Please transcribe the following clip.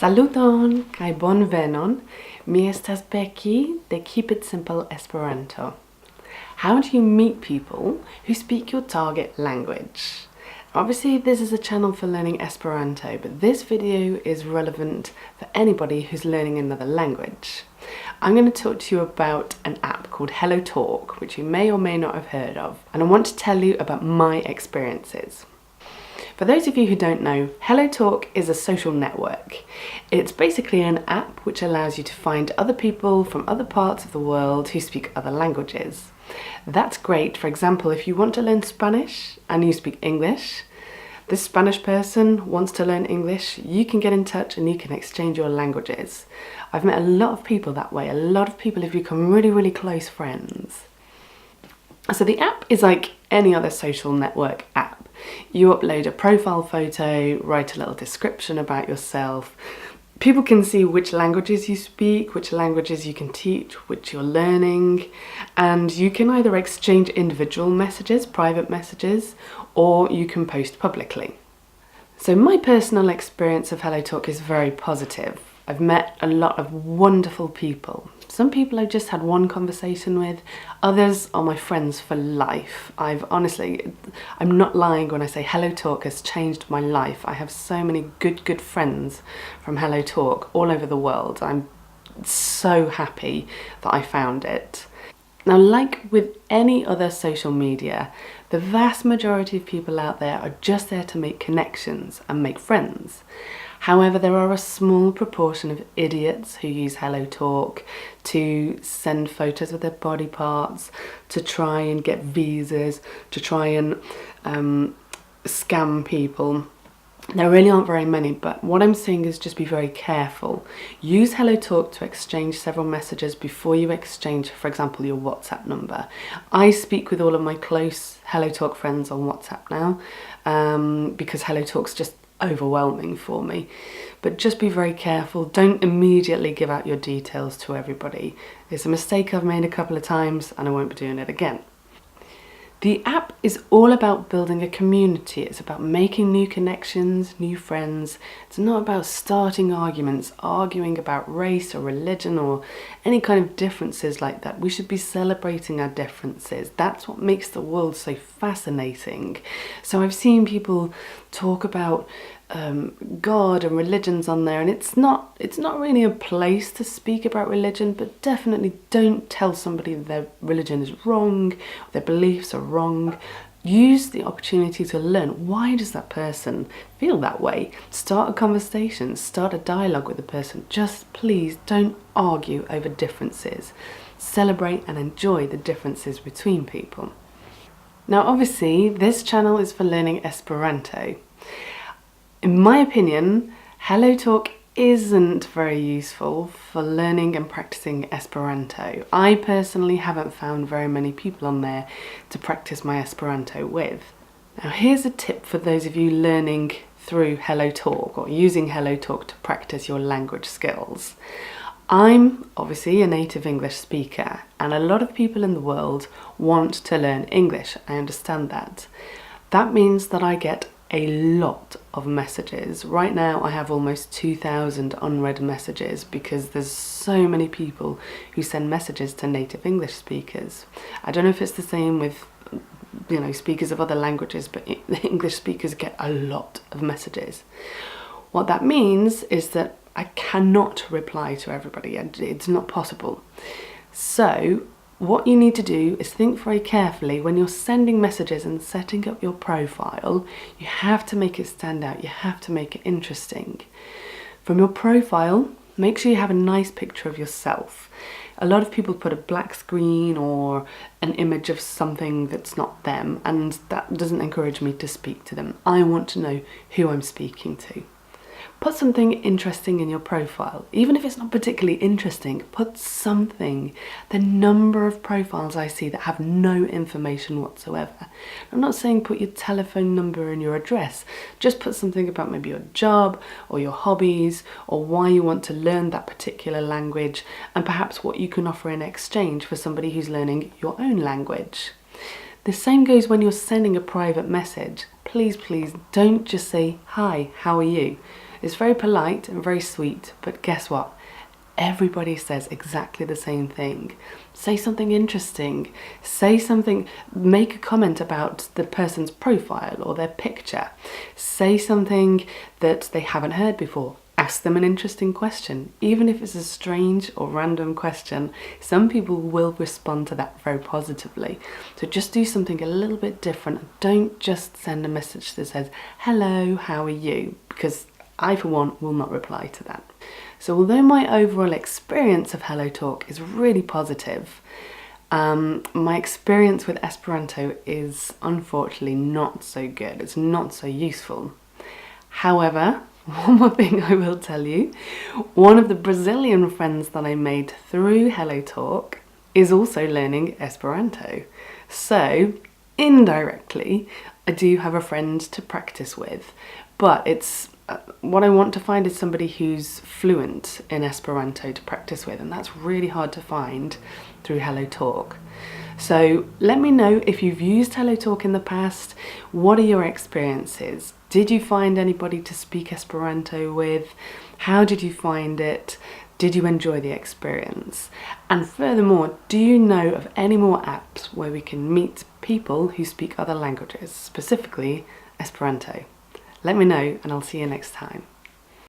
Saluton kai bonvenon. Mi estas Becky de Keep It Simple Esperanto. How do you meet people who speak your target language? Obviously, this is a channel for learning Esperanto, but this video is relevant for anybody who's learning another language. I'm going to talk to you about an app called HelloTalk, which you may or may not have heard of, and I want to tell you about my experiences. For those of you who don't know, HelloTalk is a social network. It's basically an app which allows you to find other people from other parts of the world who speak other languages. That's great, for example, if you want to learn Spanish and you speak English, this Spanish person wants to learn English, you can get in touch and you can exchange your languages. I've met a lot of people that way. A lot of people have become really, really close friends. So the app is like any other social network app. You upload a profile photo, write a little description about yourself. People can see which languages you speak, which languages you can teach, which you're learning, and you can either exchange individual messages, private messages, or you can post publicly. So my personal experience of HelloTalk is very positive. I've met a lot of wonderful people. Some people I've just had one conversation with, others are my friends for life. I'm not lying when I say HelloTalk has changed my life. I have so many good friends from HelloTalk all over the world. I'm so happy that I found it. Now, like with any other social media, the vast majority of people out there are just there to make connections and make friends. However, there are a small proportion of idiots who use HelloTalk to send photos of their body parts, to try and get visas, to try and scam people. There really aren't very many, but what I'm saying is just be very careful. Use HelloTalk to exchange several messages before you exchange, for example, your WhatsApp number. I speak with all of my close HelloTalk friends on WhatsApp now because HelloTalk's just overwhelming for me. But just be very careful. Don't immediately give out your details to everybody. It's a mistake I've made a couple of times and I won't be doing it again. The app is all about building a community. It's about making new connections, new friends. It's not about starting arguments, arguing about race or religion or any kind of differences like that. We should be celebrating our differences. That's what makes the world so fascinating. So I've seen people talk about God and religions on there, and it's not really a place to speak about religion, but definitely don't tell somebody their religion is wrong, their beliefs are wrong. Use the opportunity to learn, why does that person feel that way? Start a conversation, start a dialogue with the person. Just please don't argue over differences. Celebrate and enjoy the differences between people. Now obviously this channel is for learning Esperanto. In my opinion, HelloTalk isn't very useful for learning and practicing Esperanto. I personally haven't found very many people on there to practice my Esperanto with. Now here's a tip for those of you learning through HelloTalk or using HelloTalk to practice your language skills. I'm obviously a native English speaker and a lot of people in the world want to learn English. I understand that. That means that I get a lot of messages. Right now I have almost 2,000 unread messages because there's so many people who send messages to native English speakers. I don't know if it's the same with speakers of other languages, but English speakers get a lot of messages. What that means is that I cannot reply to everybody. It's not possible. So what you need to do is think very carefully when you're sending messages and setting up your profile. You have to make it stand out. You have to make it interesting. From your profile, make sure you have a nice picture of yourself. A lot of people put a black screen or an image of something that's not them, and that doesn't encourage me to speak to them. I want to know who I'm speaking to. Put something interesting in your profile. Even if it's not particularly interesting, put something. The number of profiles I see that have no information whatsoever. I'm not saying put your telephone number and your address. Just put something about maybe your job or your hobbies or why you want to learn that particular language and perhaps what you can offer in exchange for somebody who's learning your own language. The same goes when you're sending a private message. Please don't just say, "Hi, how are you?" It's very polite and very sweet, but guess what? Everybody says exactly the same thing. Say something interesting, say something, make a comment about the person's profile or their picture, say something that they haven't heard before, ask them an interesting question. Even if it's a strange or random question, some people will respond to that very positively. So just do something a little bit different. Don't just send a message that says, hello, how are you? Because I, for one, will not reply to that. So although my overall experience of HelloTalk is really positive, my experience with Esperanto is unfortunately not so good. It's not so useful. However, one more thing I will tell you, one of the Brazilian friends that I made through HelloTalk is also learning Esperanto. So indirectly, I do have a friend to practice with, but it's what I want to find is somebody who's fluent in Esperanto to practice with, and that's really hard to find through HelloTalk. So let me know if you've used HelloTalk in the past. What are your experiences? Did you find anybody to speak Esperanto with? How did you find it? Did you enjoy the experience? And furthermore, do you know of any more apps where we can meet people who speak other languages, specifically Esperanto? Let me know and I'll see you next time.